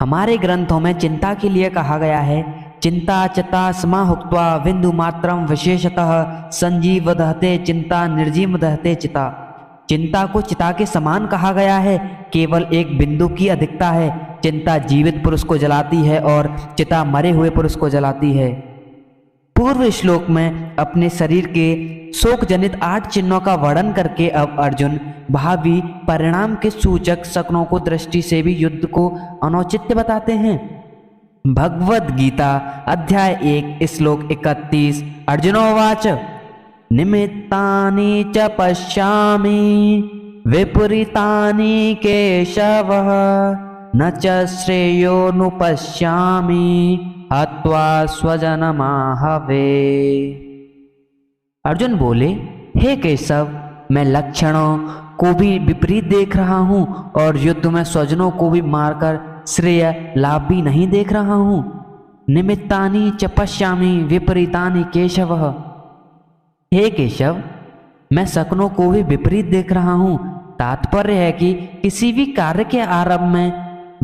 हमारे ग्रंथों में चिंता के लिए कहा गया है, चिंता चिता स्मा हुक्त्वा बिंदु मात्रम विशेषतः संजीव दहते चिंता निर्जीव दहते चिता। चिंता को चिता के समान कहा गया है, केवल एक बिंदु की अधिकता है। चिंता जीवित पुरुष को जलाती है और चिता मरे हुए पुरुष को जलाती है। पूर्व श्लोक में अपने शरीर के शोक जनित 8 चिन्हों का वर्णन करके अब अर्जुन भावी परिणाम के सूचक शकुनों को दृष्टि से भी युद्ध को अनौचित्य बताते हैं। भगवद गीता अध्याय 1 श्लोक 31। अर्जुनोवाच निमित्तानि च पश्यामि विपरीतानि केशव न च श्रेयोनुपश्यामि हत्वा स्वजनमाहवे। अर्जुन बोले, हे केशव, मैं लक्षणों को भी विपरीत देख रहा हूं और युद्ध में स्वजनों को भी मारकर श्रेय लाभ भी नहीं देख रहा हूं। निमित्तानि च पश्यामि विपरीतानि केशव। हे केशव, मैं शकुनों को भी विपरीत देख रहा हूं। तात्पर्य है कि किसी भी कार्य के आरंभ में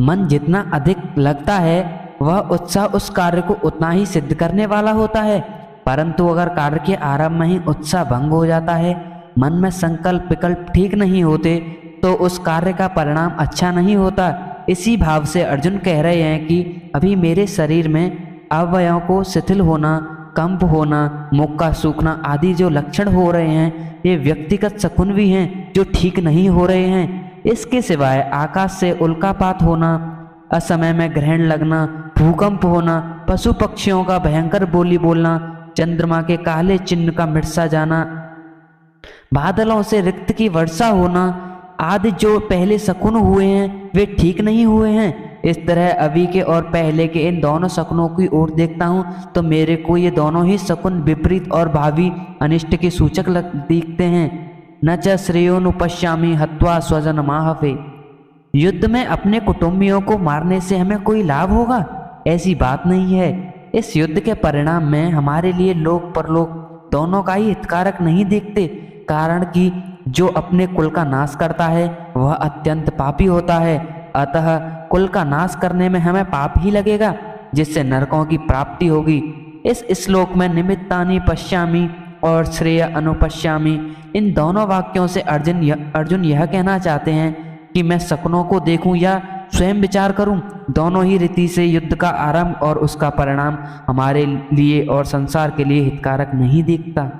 मन जितना अधिक लगता है वह उत्साह उस कार्य को उतना ही सिद्ध करने वाला होता है, परंतु अगर कार्य के आरंभ में ही उत्साह भंग हो जाता है, मन में संकल्प विकल्प ठीक नहीं होते, तो उस कार्य का परिणाम अच्छा नहीं होता। इसी भाव से अर्जुन कह रहे हैं कि अभी मेरे शरीर में अवयवों को शिथिल होना, कंप होना, मुख का सूखना आदि जो लक्षण हो रहे हैं, ये व्यक्तिगत शकुन भी हैं जो ठीक नहीं हो रहे हैं। इसके सिवाय आकाश से उल्कापात होना, असमय में ग्रहण लगना, भूकंप होना, पशु पक्षियों का भयंकर बोली बोलना, चंद्रमा के काले चिन्ह का मिटसा जाना, बादलों से रिक्त की वर्षा होना आदि जो पहले शकुन हुए हैं वे ठीक नहीं हुए हैं। इस तरह अभी के और पहले के इन दोनों शकुनों की ओर देखता हूँ तो मेरे को ये दोनों ही शकुन विपरीत और भावी अनिष्ट के सूचक दिखते हैं। न च श्रेयोनुपश्यामि हत्वा स्वजनमाहवे। युद्ध में अपने कुटुंबियों को मारने से हमें कोई लाभ होगा, ऐसी बात नहीं है। इस युद्ध के परिणाम में हमारे लिए लोक परलोक दोनों का ही हितकारक नहीं दिखते, कारण कि जो अपने कुल का नाश करता है वह अत्यंत पापी होता है। अतः कुल का नाश करने में हमें पाप ही लगेगा, जिससे नरकों की प्राप्ति होगी। इस श्लोक में निमित्तानि पश्यामि और श्रेय अनुपश्यामि, इन दोनों वाक्यों से अर्जुन यह कहना चाहते हैं कि मैं शकुनों को देखूं या स्वयं विचार करूं, दोनों ही रीति से युद्ध का आरंभ और उसका परिणाम हमारे लिए और संसार के लिए हितकारक नहीं दिखता,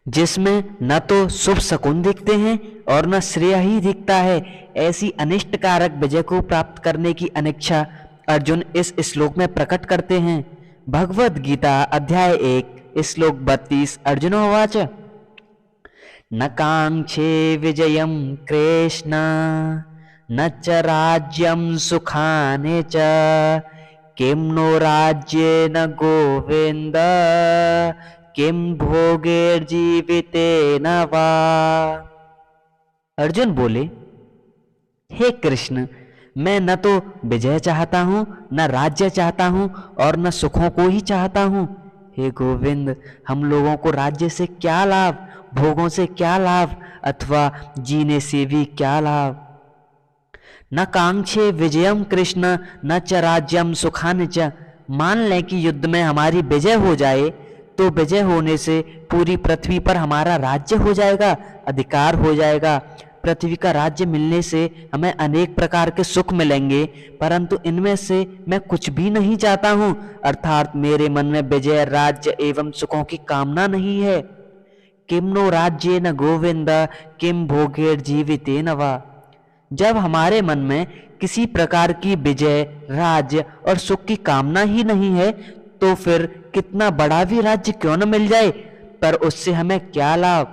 जिसमें न तो शुभ शकुन दिखते हैं और न श्रेय ही दिखता है। ऐसी अनिष्ट कारक विजय को प्राप्त करने की अनिच्छा अर्जुन इस श्लोक में प्रकट करते हैं। भगवद गीता अध्याय 1 श्लोक 32। अर्जुनोवाच न कांक्षे विजयं कृष्ण न च राज्यं सुखानि च किं नो राज्येन गोविंद किं भोगैर्जीवितेन वा। अर्जुन बोले, हे कृष्ण, मैं न तो विजय चाहता हूँ, न राज्य चाहता हूँ और न सुखों को ही चाहता हूँ। हे गोविंद, हम लोगों को राज्य से क्या लाभ, भोगों से क्या लाभ, अथवा जीने से भी क्या लाभ। न कांक्षे विजयम कृष्ण न च राज्यम सुखानि च। मान लें कि युद्ध में हमारी विजय हो जाए तो विजय होने से पूरी पृथ्वी पर हमारा राज्य हो जाएगा, अधिकार हो जाएगा। पृथ्वी का राज्य मिलने से हमें अनेक प्रकार के सुख मिलेंगे, परंतु इनमें से मैं कुछ भी नहीं चाहता हूँ, अर्थात मेरे मन में विजय, राज्य एवं सुखों की कामना नहीं है। किम नो राज्य न गोविंद किम भोगैर्जीवितेन वा। जब हमारे मन में किसी प्रकार की विजय, राज्य और सुख की कामना ही नहीं है, तो फिर कितना बड़ा भी राज्य क्यों न मिल जाए, पर उससे हमें क्या लाभ।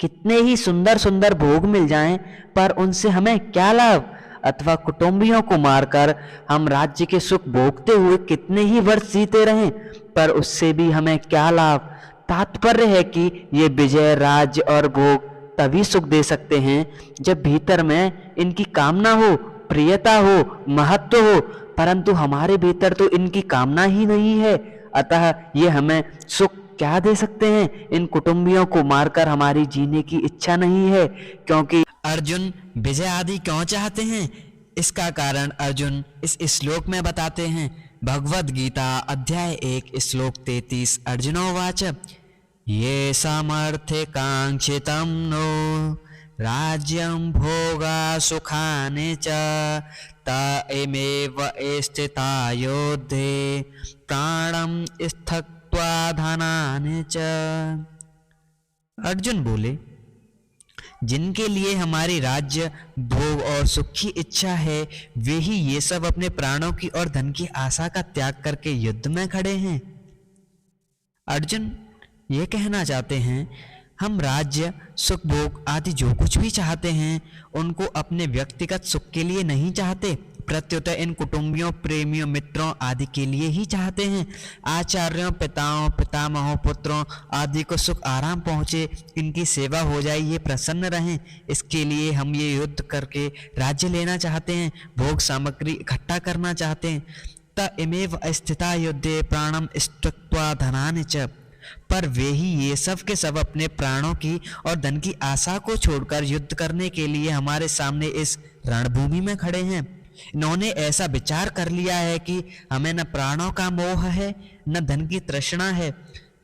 कितने ही सुंदर सुंदर भोग मिल जाएं, पर उनसे हमें क्या लाभ। अथवा कुटुंबियों को मारकर हम राज्य के सुख भोगते हुए कितने ही वर्ष जीते रहें, पर उससे भी हमें क्या लाभ। तात्पर्य है कि ये विजय, राज्य और भोग तभी सुख दे सकते हैं जब भीतर में इनकी कामना हो, प्रियता हो, महत्व हो, परंतु हमारे भीतर तो इनकी कामना ही नहीं है। अतः ये हमें सुख क्या दे सकते हैं। इन कुटुंबियों को मारकर हमारी जीने की इच्छा नहीं है, क्योंकि अर्जुन विजय आदि क्यों चाहते हैं। इसका कारण अर्जुन इस श्लोक में बताते हैं। भगवद गीता अध्याय 1 श्लोक 33। अर्जुनोवाच ये सामर्थ्य कांक्षितं नो राज्यं भोगा सुखानि च तामेव स्थिता योद्धे प्राणं स्थक्त्वा धनानि च। अर्जुन बोले, जिनके लिए हमारी राज्य भोग और सुख की इच्छा है वे ही ये सब अपने प्राणों की और धन की आशा का त्याग करके युद्ध में खड़े हैं। अर्जुन ये कहना चाहते हैं, हम राज्य सुख भोग आदि जो कुछ भी चाहते हैं उनको अपने व्यक्तिगत सुख के लिए नहीं चाहते, प्रत्युत इन कुटुंबियों, प्रेमियों, मित्रों आदि के लिए ही चाहते हैं। आचार्यों, पिताओं, पितामहों, पुत्रों आदि को सुख आराम पहुँचे, इनकी सेवा हो जाए, ये प्रसन्न रहें, इसके लिए हम ये युद्ध करके राज्य लेना चाहते हैं, भोग सामग्री इकट्ठा करना चाहते हैं। तमेव स्थिता युद्धे प्राणम त्यक्त्वा धनानि च। पर वे ही ये सब के सब अपने प्राणों की और धन की आशा को छोड़कर युद्ध करने के लिए हमारे सामने इस रणभूमि में खड़े हैं। इन्होंने ऐसा विचार कर लिया है कि हमें न प्राणों का मोह है न धन की तृष्णा है।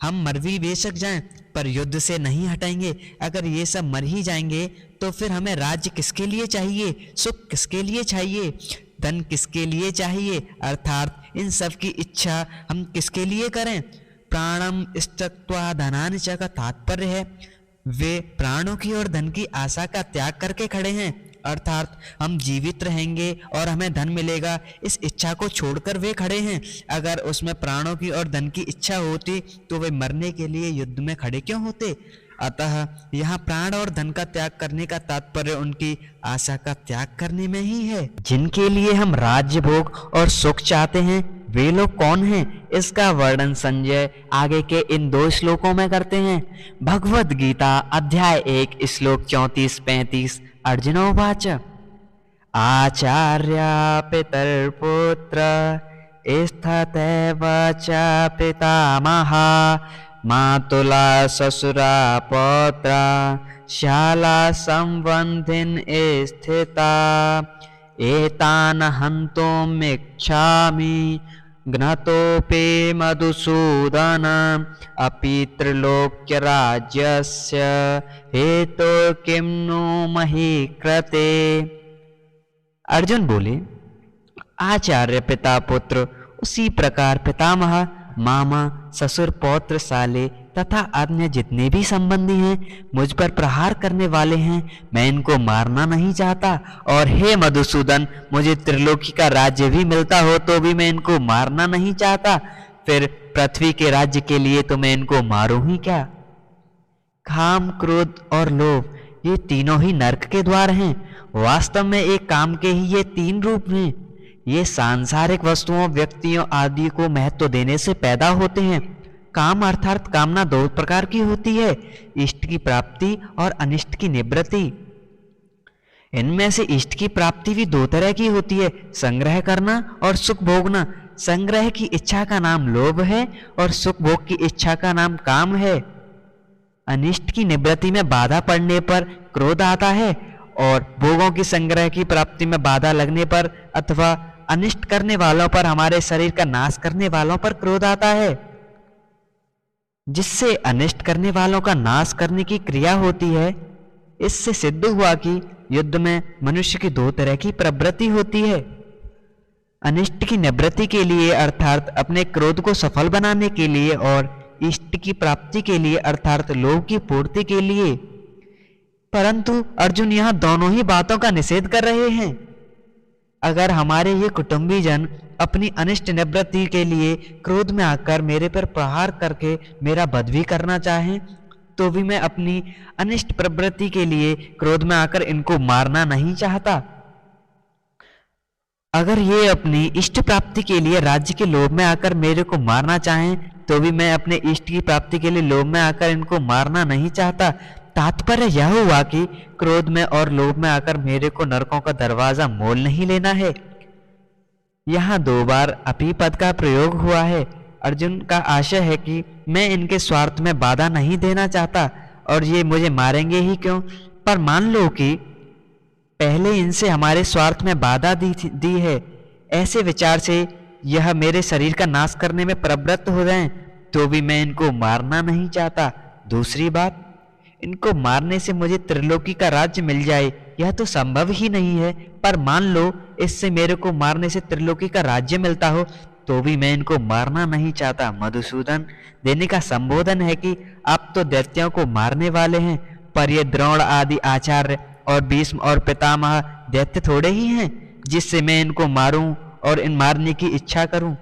हम मर भी बेशक जाएं पर युद्ध से नहीं हटेंगे। अगर ये सब मर ही जाएंगे तो फिर हमें राज्य किसके लिए चाहिए, सुख किसके लिए चाहिए, धन किसके लिए चाहिए, अर्थात इन सब की इच्छा हम किसके लिए करें। प्राणम त्यक्त्वा धनानि च का तात्पर्य है वे प्राणों की और धन की आशा का त्याग करके खड़े हैं, अर्थात हम जीवित रहेंगे और हमें धन मिलेगा, इस इच्छा को छोड़कर वे खड़े हैं। अगर उसमें प्राणों की और धन की इच्छा होती तो वे मरने के लिए युद्ध में खड़े क्यों होते। अतः यहाँ प्राण और धन का त्याग करने का तात्पर्य उनकी आशा का त्याग करने में ही है। जिनके लिए हम राज्य भोग और सुख चाहते हैं वे लोग कौन हैं, इसका वर्णन संजय आगे के इन 2 श्लोकों में करते हैं। भगवद गीता अध्याय 1 श्लोक 34-35। अर्जुनोवाच आचार्य पितर्पुत्र स्थितैव च पितामहा मातुला ससुरा पौत्रा शाला संबंधिन स्थिता एतान हन्तुमिच्छामि घ्नतोऽपि मधुसूदन अपि त्रैलोक्य राज्यस्य हेतुर्किं नु मही कृते। अर्जुन बोले, आचार्य पिता पुत्र उसी प्रकार पितामह, मामा, ससुर, पौत्र, साले तथा अन्य जितने भी संबंधी हैं मुझ पर प्रहार करने वाले हैं, मैं इनको मारना नहीं चाहता। और हे मधुसूदन, मुझे त्रिलोकी का राज्य भी मिलता हो तो भी मैं इनको मारना नहीं चाहता, फिर पृथ्वी के राज्य के लिए तो मैं इनको मारूं ही क्या। काम, क्रोध और लोभ ये तीनों ही नरक के द्वार हैं। वास्तव में एक काम के ही ये 3 रूप हैं। ये सांसारिक वस्तुओं, व्यक्तियों आदि को महत्व देने से पैदा होते हैं। काम अर्थात कामना 2 प्रकार की होती है, इष्ट की प्राप्ति और अनिष्ट की निवृत्ति। इनमें से इष्ट की प्राप्ति भी 2 तरह की होती है, संग्रह करना और सुख भोगना। संग्रह की इच्छा का नाम लोभ है और सुख भोग की इच्छा का नाम काम है। अनिष्ट की निवृत्ति में बाधा पड़ने पर क्रोध आता है और भोगों की संग्रह की प्राप्ति में बाधा लगने पर अथवा अनिष्ट करने वालों पर, हमारे शरीर का नाश करने वालों पर क्रोध आता है। जिससे अनिष्ट करने वालों का नाश करने की क्रिया होती है। इससे सिद्ध हुआ कि युद्ध में मनुष्य की 2 तरह की प्रवृत्ति होती है, अनिष्ट की निवृत्ति के लिए अर्थात अपने क्रोध को सफल बनाने के लिए और इष्ट की प्राप्ति के लिए अर्थात लोभ की पूर्ति के लिए। परंतु अर्जुन यहाँ दोनों ही बातों का निषेध कर रहे हैं। अगर हमारे ये कुटुंबी जन अपनी अनिष्ट निवृत्ति के लिए क्रोध में आकर मेरे पर प्रहार करके मेरा वध भी करना चाहें तो भी मैं अपनी अनिष्ट प्रवृत्ति के लिए क्रोध में आकर इनको मारना नहीं चाहता। अगर ये अपनी इष्ट प्राप्ति के लिए राज्य के लोभ में आकर मेरे को मारना चाहें तो भी मैं अपने इष्ट की प्राप्ति के लिए लोभ में आकर इनको मारना नहीं चाहता। तात्पर्य यह हुआ कि क्रोध में और लोभ में आकर मेरे को नरकों का दरवाजा मोल नहीं लेना है। यहाँ 2 बार अपी पद का प्रयोग हुआ है। अर्जुन का आशय है कि मैं इनके स्वार्थ में बाधा नहीं देना चाहता और ये मुझे मारेंगे ही क्यों। पर मान लो कि पहले इनसे हमारे स्वार्थ में बाधा दी है। ऐसे विचार से यह मेरे शरीर का नाश करने में प्रवृत्त हो गए, तो भी मैं इनको मारना नहीं चाहता। दूसरी बात, इनको मारने से मुझे त्रिलोकी का राज्य मिल जाए, यह तो संभव ही नहीं है। पर मान लो इससे मेरे को मारने से त्रिलोकी का राज्य मिलता हो, तो भी मैं इनको मारना नहीं चाहता। मधुसूदन, देने का संबोधन है कि आप तो दैत्यों को मारने वाले हैं, पर ये द्रोण आदि आचार्य और भीष्म और पितामह दैत्य थोड़े ही हैं जिससे मैं इनको मारूं और इन मारने की इच्छा करूं।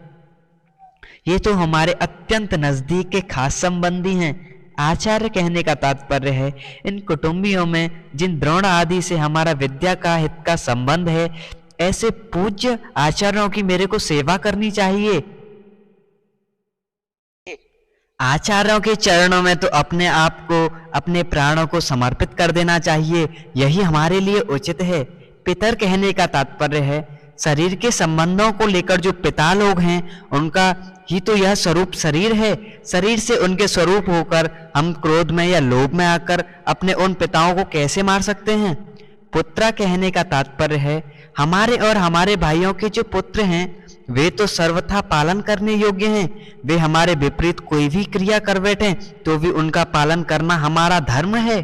ये तो हमारे अत्यंत नजदीक के खास संबंधी हैं। आचार्य कहने का तात्पर्य है इन कुटुंबियों में जिन द्रोण आदि से हमारा विद्या का हित का संबंध है, ऐसे पूज्य आचार्यों की मेरे को सेवा करनी चाहिए। आचार्यों के चरणों में तो अपने आप को, अपने प्राणों को समर्पित कर देना चाहिए, यही हमारे लिए उचित है। पितर कहने का तात्पर्य है शरीर के संबंधों को लेकर जो पिता लोग हैं उनका ही तो यह स्वरूप शरीर है। शरीर से उनके स्वरूप होकर हम क्रोध में या लोभ में आकर अपने उन पिताओं को कैसे मार सकते हैं। पुत्र कहने का तात्पर्य है हमारे और हमारे भाइयों के जो पुत्र हैं वे तो सर्वथा पालन करने योग्य हैं। वे हमारे विपरीत कोई भी क्रिया कर बैठे तो भी उनका पालन करना हमारा धर्म है।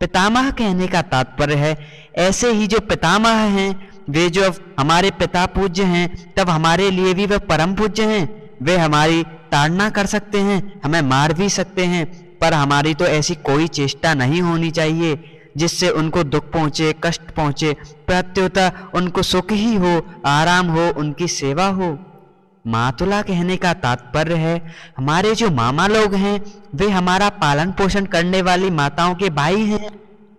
पितामह कहने का तात्पर्य है ऐसे ही जो पितामह हैं वे जो हमारे पिता पूज्य हैं, तब हमारे लिए भी वे परम पूज्य हैं। वे हमारी ताड़ना कर सकते हैं, हमें मार भी सकते हैं, पर हमारी तो ऐसी कोई चेष्टा नहीं होनी चाहिए जिससे उनको दुख पहुंचे, कष्ट पहुंचे। प्रत्युत उनको सुख ही हो, आराम हो, उनकी सेवा हो। मातुला कहने का तात्पर्य है हमारे जो मामा लोग हैं वे हमारा पालन पोषण करने वाली माताओं के भाई हैं,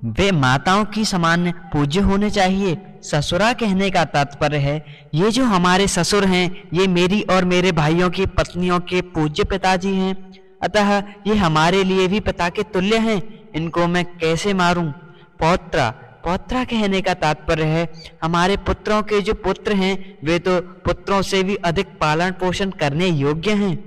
वे माताओं की समान पूज्य होने चाहिए। ससुरा कहने का तात्पर्य है ये जो हमारे ससुर हैं ये मेरी और मेरे भाइयों की पत्नियों के पूज्य पिताजी हैं, अतः ये हमारे लिए भी पिता के तुल्य हैं, इनको मैं कैसे मारूं। पौत्रा, पौत्रा कहने का तात्पर्य है हमारे पुत्रों के जो पुत्र हैं वे तो पुत्रों से भी अधिक पालन पोषण करने योग्य हैं।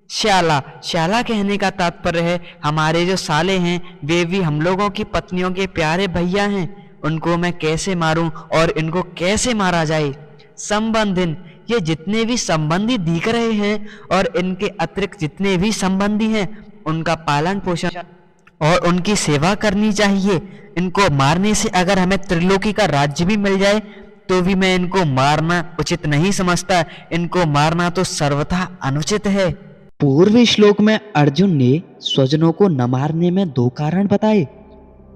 श्याला, श्याला कहने का तात्पर्य है हमारे जो साले हैं वे भी हम लोगों की पत्नियों के प्यारे भैया हैं, उनको मैं कैसे मारूं और इनको कैसे मारा जाए। संबंधिन, ये जितने भी संबंधी दिख रहे हैं और इनके अतिरिक्त जितने भी संबंधी हैं उनका पालन पोषण और उनकी सेवा करनी चाहिए। इनको मारने से अगर हमें त्रिलोकी का राज्य भी मिल जाए तो भी मैं इनको मारना उचित नहीं समझता, इनको मारना तो सर्वथा अनुचित है। पूर्व श्लोक में अर्जुन ने स्वजनों को न मारने में 2 कारण बताए।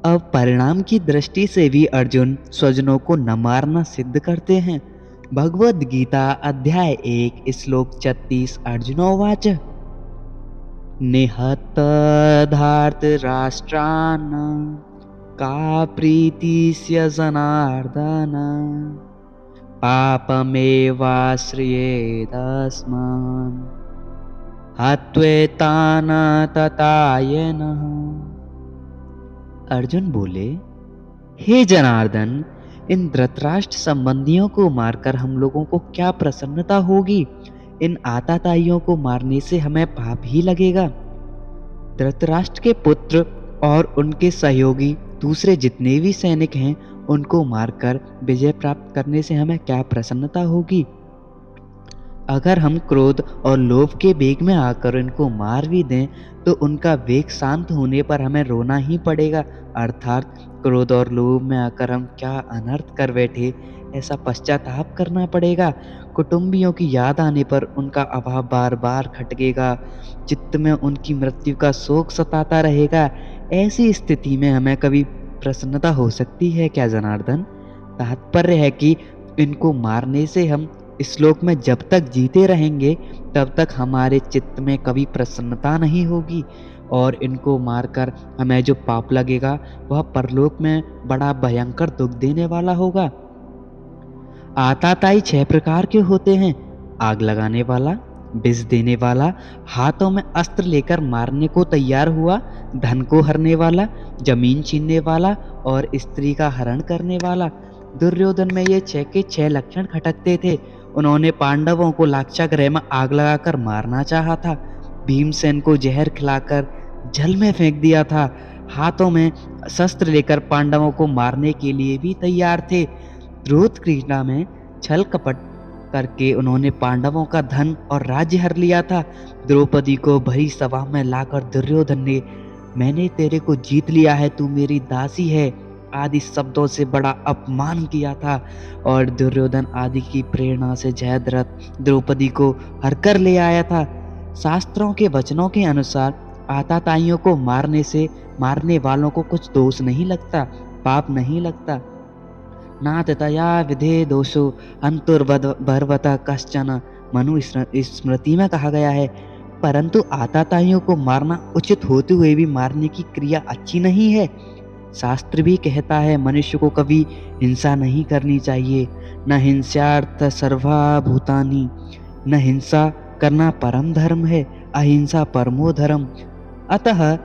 अब परिणाम की दृष्टि से भी अर्जुन स्वजनों को न मारना सिद्ध करते हैं। भगवद गीता अध्याय 1 श्लोक 36 अर्जुनोवाच निहत धार्तराष्ट्रान् का प्रीतिस्य जनार्दन पापमेवाश्रयेदस्मान् हत्वेतान् ततायनः। अर्जुन बोले, हे जनार्दन, इन धृतराष्ट्र संबंधियों को मारकर हम लोगों को क्या प्रसन्नता होगी। इन आताताइयों को मारने से हमें पाप ही लगेगा। धृतराष्ट्र के पुत्र और उनके सहयोगी दूसरे जितने भी सैनिक हैं उनको मारकर विजय प्राप्त करने से हमें क्या प्रसन्नता होगी। अगर हम क्रोध और लोभ के वेग में आकर इनको मार भी दें तो उनका वेग शांत होने पर हमें रोना ही पड़ेगा, अर्थात क्रोध और लोभ में आकर हम क्या अनर्थ कर बैठे ऐसा पश्चाताप करना पड़ेगा। कुटुंबियों की याद आने पर उनका अभाव बार बार खटकेगा, चित्त में उनकी मृत्यु का शोक सताता रहेगा। ऐसी स्थिति में हमें कभी प्रसन्नता हो सकती है क्या जनार्दन? तात्पर्य है कि इनको मारने से हम इस श्लोक में जब तक जीते रहेंगे तब तक हमारे चित्त में कभी प्रसन्नता नहीं होगी और इनको मारकर हमें जो पाप लगेगा वह परलोक में बड़ा भयंकर दुख देने वाला होगा। आताताई 6 प्रकार के होते हैं, आग लगाने वाला, विष देने वाला, हाथों में अस्त्र लेकर मारने को तैयार हुआ, धन को हरने वाला, जमीन छीनने वाला और स्त्री का हरण करने वाला। दुर्योधन में ये 6 के 6 लक्षण खटकते थे। उन्होंने पांडवों को लाक्षागृह में आग लगाकर मारना चाहा था, भीमसेन को जहर खिलाकर जल में फेंक दिया था, हाथों में शस्त्र लेकर पांडवों को मारने के लिए भी तैयार थे। द्रोध क्रीड़ा में छल कपट करके उन्होंने पांडवों का धन और राज्य हर लिया था। द्रौपदी को भरी सभा में लाकर दुर्योधन ने मैंने तेरे को जीत लिया है, तू मेरी दासी है आदि शब्दों से बड़ा अपमान किया था और दुर्योधन आदि की प्रेरणा से जयद्रथ द्रौपदी को हर कर ले आया था। शास्त्रों के वचनों के अनुसार आताताइयों को मारने से मारने वालों को कुछ दोष नहीं लगता, पाप नहीं लगता। नाततया विधे दोषो अंतुर्भर्वतः कश्चन, मनु स्मृति में कहा गया है। परंतु आताताइयों को मारना उचित होते हुए भी मारने की क्रिया अच्छी नहीं है। शास्त्र भी कहता है मनुष्य को कभी हिंसा नहीं करनी चाहिए। न हिंसार्थ सर्वा भूतानि, न हिंसा करना परम धर्म है, अहिंसा परमो धर्म। अतः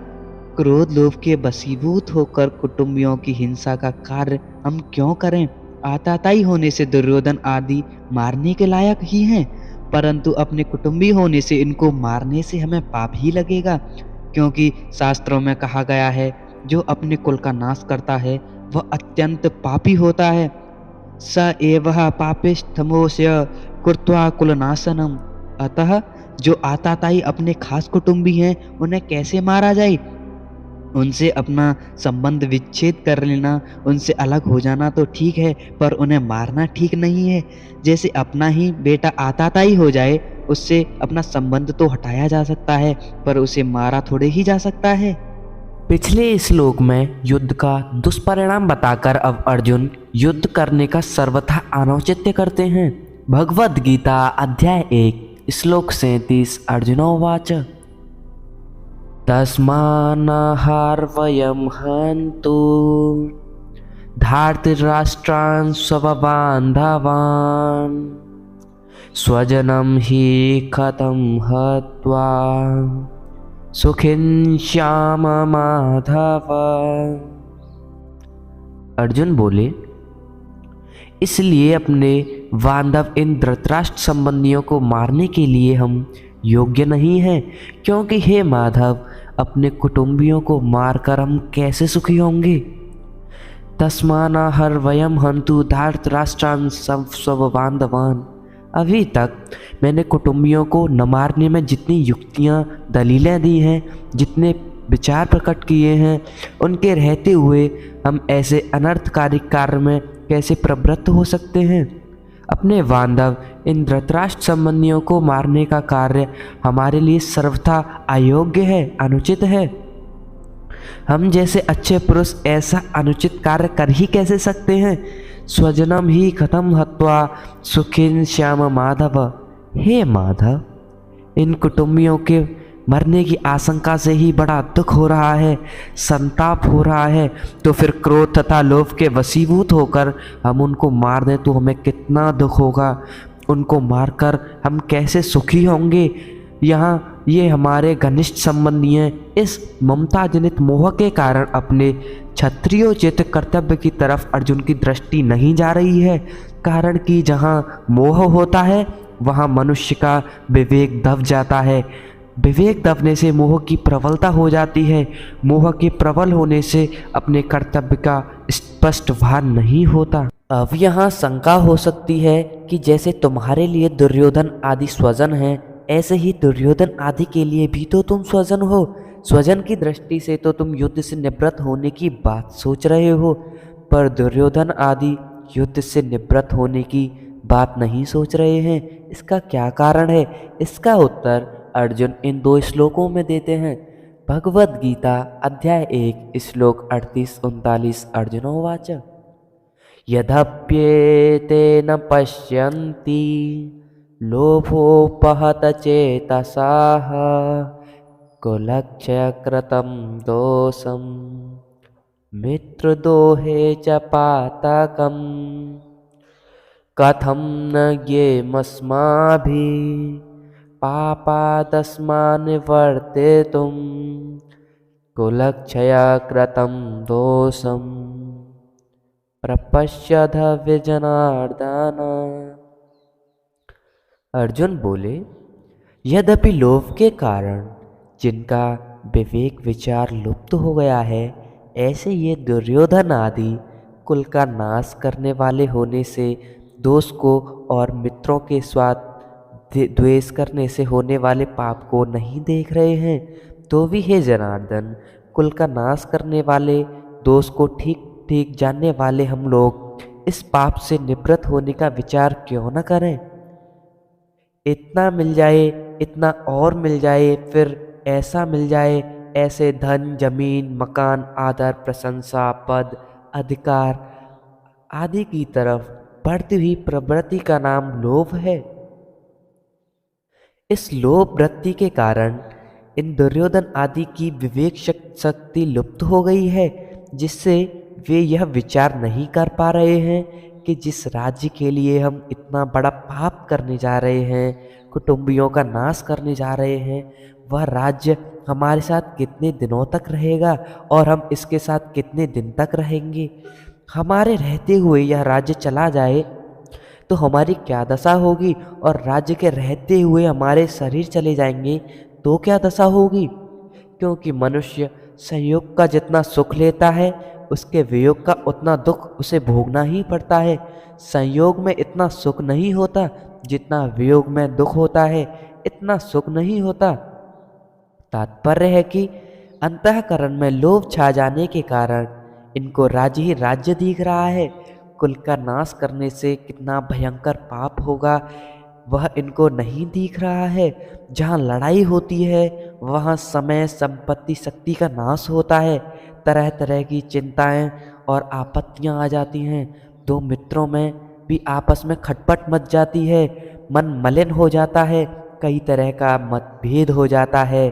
क्रोध लोभ के वशीभूत होकर कुटुंबियों की हिंसा का कार्य हम क्यों करें। आताताई होने से दुर्योधन आदि मारने के लायक ही हैं, परंतु अपने कुटुंबी होने से इनको मारने से हमें पाप ही लगेगा, क्योंकि शास्त्रों में कहा गया है जो अपने कुल का नाश करता है वह अत्यंत पापी होता है। स एवः पापिष्ठमोस्य कृत्वा कुलनाशनम। अतः जो आताताई अपने खास कुटुंबी हैं उन्हें कैसे मारा जाए। उनसे अपना संबंध विच्छेद कर लेना, उनसे अलग हो जाना तो ठीक है, पर उन्हें मारना ठीक नहीं है। जैसे अपना ही बेटा आताताई हो जाए, उससे अपना संबंध तो हटाया जा सकता है, पर उसे मारा थोड़े ही जा सकता है। पिछले श्लोक में युद्ध का दुष्परिणाम बताकर अब अर्जुन युद्ध करने का सर्वथा अनौचित्य करते हैं। भगवद गीता अध्याय 1 श्लोक 37 अर्जुनोवाच तस्मान्नाहार्वयं हन्तु धार्तराष्ट्रान् स्वबान्धवान् स्वजनं हि कथं हत्वा सुखिन्श्याम माधव। अर्जुन बोले, इसलिए अपने बांधव इन धृतराष्ट्र संबंधियों को मारने के लिए हम योग्य नहीं हैं, क्योंकि हे माधव अपने कुटुंबियों को मारकर हम कैसे सुखी होंगे। तस्मान्नाहार्वयं हन्तु धार्तराष्ट्रान् स्वबान्धवान्। अभी तक मैंने कुटुंबियों को न मारने में जितनी युक्तियां दलीलें दी हैं, जितने विचार प्रकट किए हैं, उनके रहते हुए हम ऐसे अनर्थकारी कार्य में कैसे प्रवृत्त हो सकते हैं। अपने बांधव इन धृतराष्ट्र संबंधियों को मारने का कार्य हमारे लिए सर्वथा अयोग्य है, अनुचित है। हम जैसे अच्छे पुरुष ऐसा अनुचित कार्य कर ही कैसे सकते हैं। स्वजनम ही कथम हत्वा सुखिन श्याम माधव। हे माधव, इन कुटुंबियों के मरने की आशंका से ही बड़ा दुख हो रहा है, संताप हो रहा है, तो फिर क्रोध तथा लोभ के वशीभूत होकर हम उनको मार दें तो हमें कितना दुख होगा। उनको मारकर हम कैसे सुखी होंगे। यहाँ ये हमारे घनिष्ठ संबंधी हैं, इस ममता जनित मोह के कारण अपने क्षत्रियोचित कर्तव्य की तरफ अर्जुन की दृष्टि नहीं जा रही है। कारण कि जहाँ मोह होता है वहाँ मनुष्य का विवेक दब जाता है। विवेक दबने से मोह की प्रबलता हो जाती है। मोह के प्रबल होने से अपने कर्तव्य का स्पष्ट भान नहीं होता। अब यहाँ शंका हो सकती है कि जैसे तुम्हारे लिए दुर्योधन आदि स्वजन हैं, ऐसे ही दुर्योधन आदि के लिए भी तो तुम स्वजन हो। स्वजन की दृष्टि से तो तुम युद्ध से निवृत्त होने की बात सोच रहे हो, पर दुर्योधन आदि युद्ध से निवृत्त होने की बात नहीं सोच रहे हैं। इसका क्या कारण है? इसका उत्तर अर्जुन इन 2 श्लोकों में देते हैं। भगवद गीता अध्याय 1 श्लोक 38-39 अर्जुनोवाच यद्यप्येतेन पश्यन्ति लोभोपहत चेतसाः कुलक्षयकृतं दोषं मित्रदोहे च पातकम् कथं न ज्ञेयमस्माभिः पापादस्मान् वर्तेतुं कुलक्षयकृतं दोषं प्रपश्यथ विजनार्दन। अर्जुन बोले, यद्यपि लोभ के कारण जिनका विवेक विचार लुप्त हो गया है, ऐसे ये दुर्योधन आदि कुल का नाश करने वाले होने से, दोष को और मित्रों के स्वार्थ द्वेष करने से होने वाले पाप को नहीं देख रहे हैं। तो भी हे जनार्दन, कुल का नाश करने वाले दोष को ठीक ठीक जानने वाले हम लोग इस पाप से निवृत्त होने का विचार क्यों न करें। इतना मिल जाए, इतना और मिल जाए, फिर ऐसा मिल जाए, ऐसे धन जमीन मकान आदर प्रशंसा पद अधिकार आदि की तरफ बढ़ती हुई प्रवृत्ति का नाम लोभ है। इस लोभ वृत्ति के कारण इन दुर्योधन आदि की विवेक शक्ति लुप्त हो गई है, जिससे वे यह विचार नहीं कर पा रहे हैं कि जिस राज्य के लिए हम इतना बड़ा पाप करने जा रहे हैं, कुटुंबियों का नाश करने जा रहे हैं, वह राज्य हमारे साथ कितने दिनों तक रहेगा और हम इसके साथ कितने दिन तक रहेंगे। हमारे रहते हुए यह राज्य चला जाए तो हमारी क्या दशा होगी, और राज्य के रहते हुए हमारे शरीर चले जाएंगे तो क्या दशा होगी। क्योंकि मनुष्य संयोग का जितना सुख लेता है, उसके वियोग का उतना दुख उसे भोगना ही पड़ता है। संयोग में इतना सुख नहीं होता जितना वियोग में दुख होता है, इतना सुख नहीं होता। तात्पर्य है कि अंतःकरण में लोभ छा जाने के कारण इनको राज्य ही राज्य दिख रहा है। कुल का नाश करने से कितना भयंकर पाप होगा वह इनको नहीं दिख रहा है। जहाँ लड़ाई होती है वहाँ समय संपत्ति शक्ति का नाश होता है, तरह तरह की चिंताएं और आपत्तियां आ जाती हैं। दो मित्रों में भी आपस में खटपट मच जाती है, मन मलिन हो जाता है, कई तरह का मतभेद हो जाता है।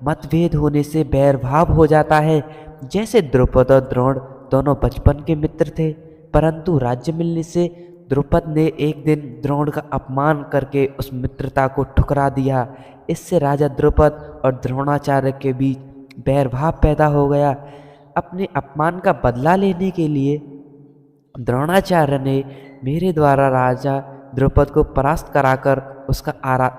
मतभेद होने से बैर भाव हो जाता है। जैसे द्रुपद और द्रोण दोनों बचपन के मित्र थे, परंतु राज्य मिलने से द्रुपद ने एक दिन द्रोण का अपमान करके उस मित्रता को ठुकरा दिया। इससे राजा द्रुपद और द्रोणाचार्य के बीच बैरभाव पैदा हो गया। अपने अपमान का बदला लेने के लिए द्रोणाचार्य ने मेरे द्वारा राजा द्रुपद को परास्त कराकर उसका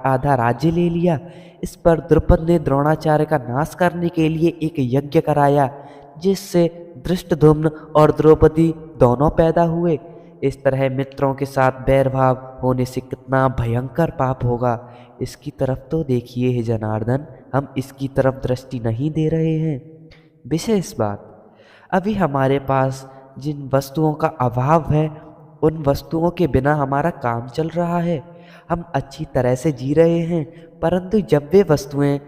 आधा राज्य ले लिया। इस पर द्रुपद ने द्रोणाचार्य का नाश करने के लिए एक यज्ञ कराया, जिससे धृष्टद्युम्न और द्रौपदी दोनों पैदा हुए। इस तरह मित्रों के साथ बैरभाव होने से कितना भयंकर पाप होगा, इसकी तरफ तो देखिए हे जनार्दन, हम इसकी तरफ दृष्टि नहीं दे रहे हैं। विशेष बात, अभी हमारे पास जिन वस्तुओं का अभाव है, उन वस्तुओं के बिना हमारा काम चल रहा है, हम अच्छी तरह से जी रहे हैं। परंतु जब वे वस्तुएं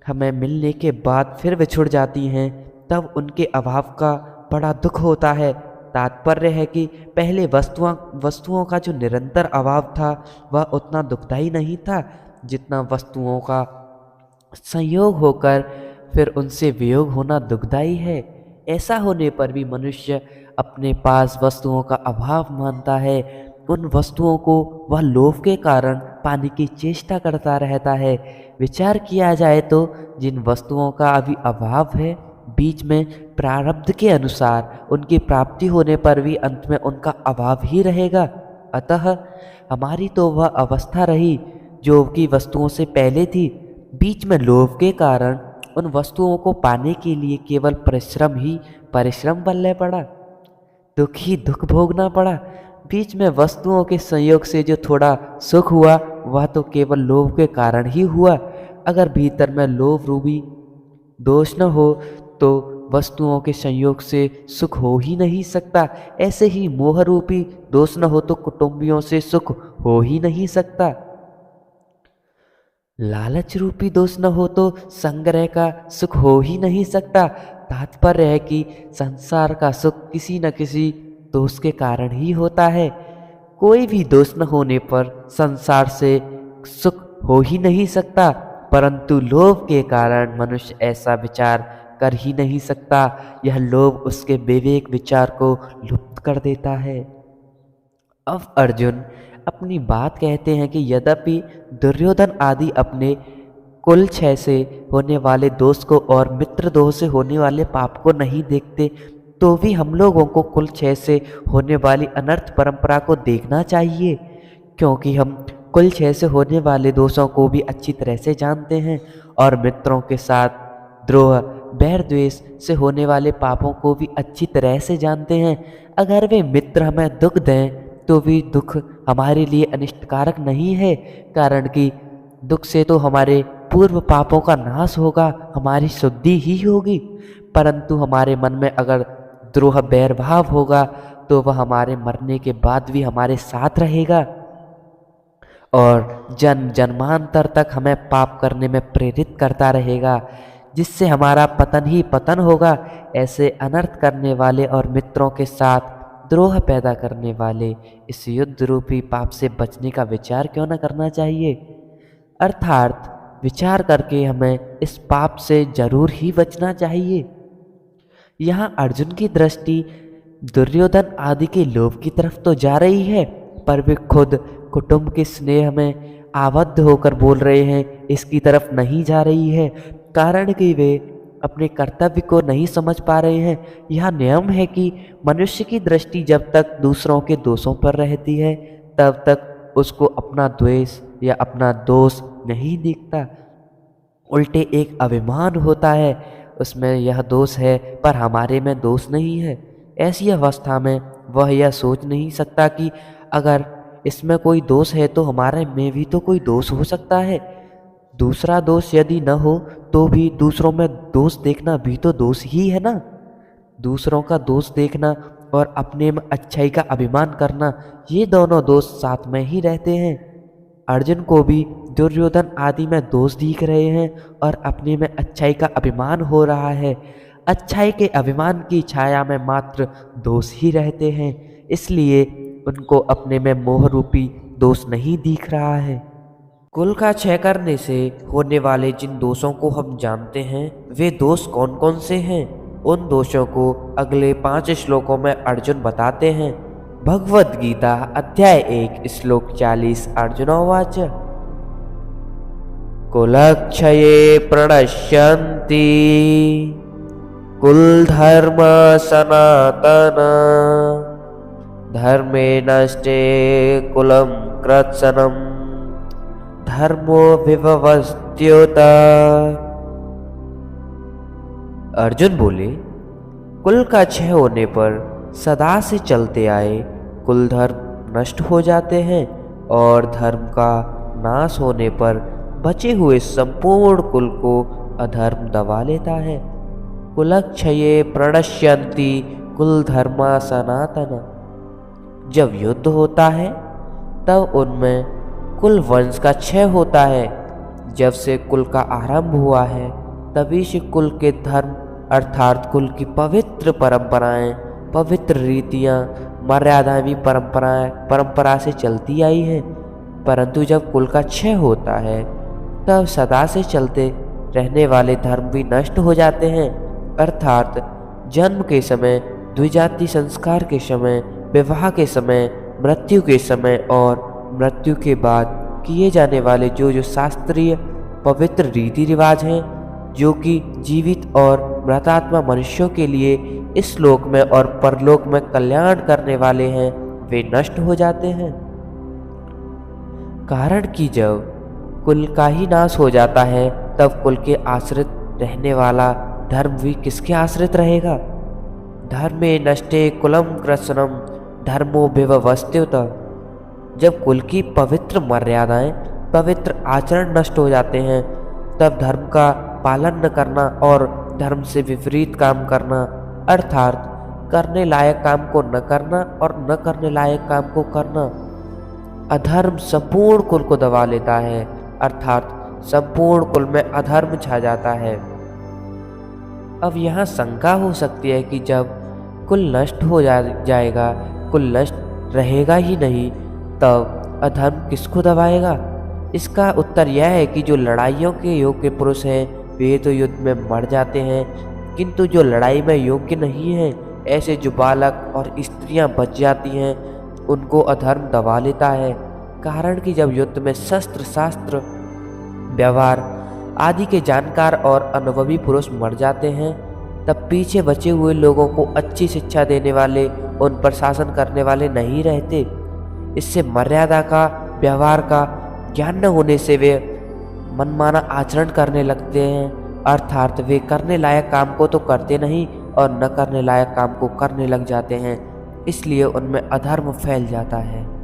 हमें मिलने के बाद फिर बिछुड़ जाती हैं, तब उनके अभाव का बड़ा दुख होता है। तात्पर्य है कि पहले वस्तुओं का जो निरंतर अभाव था वह उतना दुखदाई नहीं था जितना वस्तुओं का संयोग होकर फिर उनसे वियोग होना दुखदाई है। ऐसा होने पर भी मनुष्य अपने पास वस्तुओं का अभाव मानता है। उन वस्तुओं को वह लोभ के कारण पाने की चेष्टा करता रहता है। विचार किया जाए तो जिन वस्तुओं का अभी अभाव है, बीच में प्रारब्ध के अनुसार उनकी प्राप्ति होने पर भी अंत में उनका अभाव ही रहेगा। अतः हमारी तो वह अवस्था रही जो कि वस्तुओं से पहले थी। बीच में लोभ के कारण उन वस्तुओं को पाने के लिए केवल परिश्रम बल्ले पड़ा, दुख ही दुख भोगना पड़ा। बीच में वस्तुओं के संयोग से जो थोड़ा सुख हुआ वह तो केवल लोभ के कारण ही हुआ। अगर भीतर में लोभ रूपी दोष न हो तो वस्तुओं के संयोग से सुख हो ही नहीं सकता। ऐसे ही मोह रूपी दोष न हो तो कुटुंबियों से सुख हो ही नहीं सकता। लालच रूपी दोष न हो तो संग्रह का सुख हो ही नहीं सकता। तात्पर्य है कि संसार का सुख किसी न किसी दोष के कारण ही होता है। कोई भी दोष न होने पर संसार से सुख हो ही नहीं सकता, परंतु लोभ के कारण मनुष्य ऐसा विचार कर ही नहीं सकता। यह लोभ उसके विवेक विचार को लुप्त कर देता है। अब अर्जुन अपनी बात कहते हैं कि यद्यपि दुर्योधन आदि अपने कुल 6 से होने वाले दोष को और मित्र दोष से होने वाले पाप को नहीं देखते, तो भी हम लोगों को कुल 6 से होने वाली अनर्थ परंपरा को देखना चाहिए, क्योंकि हम कुल 6 से होने वाले दोषों को भी अच्छी तरह से जानते हैं और मित्रों के साथ द्रोह, बैर द्वेष से होने वाले पापों को भी अच्छी तरह से जानते हैं। अगर वे मित्र हमें दुख दें तो भी दुख हमारे लिए अनिष्टकारक नहीं है, कारण कि दुख से तो हमारे पूर्व पापों का नाश होगा, हमारी शुद्धि ही होगी। परंतु हमारे मन में अगर द्रोह बैर भाव होगा तो वह हमारे मरने के बाद भी हमारे साथ रहेगा और जन्म जन्मांतर तक हमें पाप करने में प्रेरित करता रहेगा, जिससे हमारा पतन ही पतन होगा। ऐसे अनर्थ करने वाले और मित्रों के साथ द्रोह पैदा करने वाले इस युद्ध रूपी पाप से बचने का विचार क्यों न करना चाहिए। अर्थात विचार करके हमें इस पाप से जरूर ही बचना चाहिए। यहाँ अर्जुन की दृष्टि दुर्योधन आदि के लोभ की तरफ तो जा रही है, पर वे खुद कुटुंब के स्नेह में आबद्ध होकर बोल रहे हैं, इसकी तरफ नहीं जा रही है, कारण कि वे अपने कर्तव्य को नहीं समझ पा रहे हैं। यह नियम है कि मनुष्य की दृष्टि जब तक दूसरों के दोषों पर रहती है तब तक उसको अपना द्वेष या अपना दोष नहीं दिखता। उल्टे एक अभिमान होता है, उसमें यह दोष है पर हमारे में दोष नहीं है। ऐसी अवस्था में वह यह सोच नहीं सकता कि अगर इसमें कोई दोष है तो हमारे में भी तो कोई दोष हो सकता है। दूसरा दोष यदि न हो तो भी दूसरों में दोष देखना भी तो दोष ही है ना। दूसरों का दोष देखना और अपने में अच्छाई का अभिमान करना, ये दोनों दोष साथ में ही रहते हैं। अर्जुन को भी दुर्योधन आदि में दोष दिख रहे हैं और अपने में अच्छाई का अभिमान हो रहा है। अच्छाई के अभिमान की छाया में मात्र दोष ही रहते हैं, इसलिए उनको अपने में मोह रूपी दोष नहीं दिख रहा है। कुल का क्षय करने से होने वाले जिन दोषों को हम जानते हैं वे दोष कौन कौन से हैं, उन दोषों को अगले 5 श्लोकों में अर्जुन बताते हैं। भगवद गीता अध्याय 1 श्लोक 40 अर्जुनोवाच कुलक्षये प्रणश्यन्ति कुलधर्म सनातन धर्मे नष्टे कुलं कृत्स्नम् धर्मो विभवस्त्युत। अर्जुन बोले, कुल का क्षय होने पर सदा से चलते आए कुल धर्म नष्ट हो जाते हैं और धर्म का नाश होने पर बचे हुए संपूर्ण कुल को अधर्म दबा लेता है। कुलक्षये प्रणश्यन्ति कुल धर्मा सनातन। जब युद्ध होता है तब उनमें कुल वंश का क्षय होता है। जब से कुल का आरंभ हुआ है तभी से कुल के धर्म अर्थात कुल की पवित्र परंपराएं, पवित्र रीतियां, मर्यादाएं भी परंपरा से चलती आई हैं। परंतु जब कुल का क्षय होता है तब सदा से चलते रहने वाले धर्म भी नष्ट हो जाते हैं। अर्थात जन्म के समय, द्विजाति संस्कार के समय, विवाह के समय, मृत्यु के समय और मृत्यु के बाद किए जाने वाले जो शास्त्रीय पवित्र रीति रिवाज हैं, जो कि जीवित और मृतात्मा मनुष्यों के लिए इस लोक में और परलोक में कल्याण करने वाले हैं, वे नष्ट हो जाते हैं। कारण कि जब कुल का ही नाश हो जाता है तब कुल के आश्रित रहने वाला धर्म भी किसके आश्रित रहेगा। धर्मे नष्टे कुलम कृत्स्नम् धर्मो विभवस्त्युत। जब कुल की पवित्र मर्यादाएं, पवित्र आचरण नष्ट हो जाते हैं तब धर्म का पालन न करना और धर्म से विपरीत काम करना, अर्थात करने लायक काम को न करना और न करने लायक काम को करना, अधर्म संपूर्ण कुल को दबा लेता है। अर्थात संपूर्ण कुल में अधर्म छा जाता है। अब यहाँ शंका हो सकती है कि जब कुल नष्ट हो जाएगा, कुल नष्ट रहेगा ही नहीं, तब अधर्म किसको दबाएगा। इसका उत्तर यह है कि जो लड़ाइयों के योग्य पुरुष हैं वे तो युद्ध में मर जाते हैं, किंतु जो लड़ाई में योग्य नहीं हैं, ऐसे जो बालक और स्त्रियां बच जाती हैं, उनको अधर्म दबा लेता है। कारण कि जब युद्ध में शस्त्र शास्त्र व्यवहार आदि के जानकार और अनुभवी पुरुष मर जाते हैं, तब पीछे बचे हुए लोगों को अच्छी शिक्षा देने वाले, उन पर शासन करने वाले नहीं रहते। इससे मर्यादा का, व्यवहार का ज्ञान न होने से वे मनमाना आचरण करने लगते हैं अर्थात वे करने लायक काम को तो करते नहीं और न करने लायक काम को करने लग जाते हैं, इसलिए उनमें अधर्म फैल जाता है।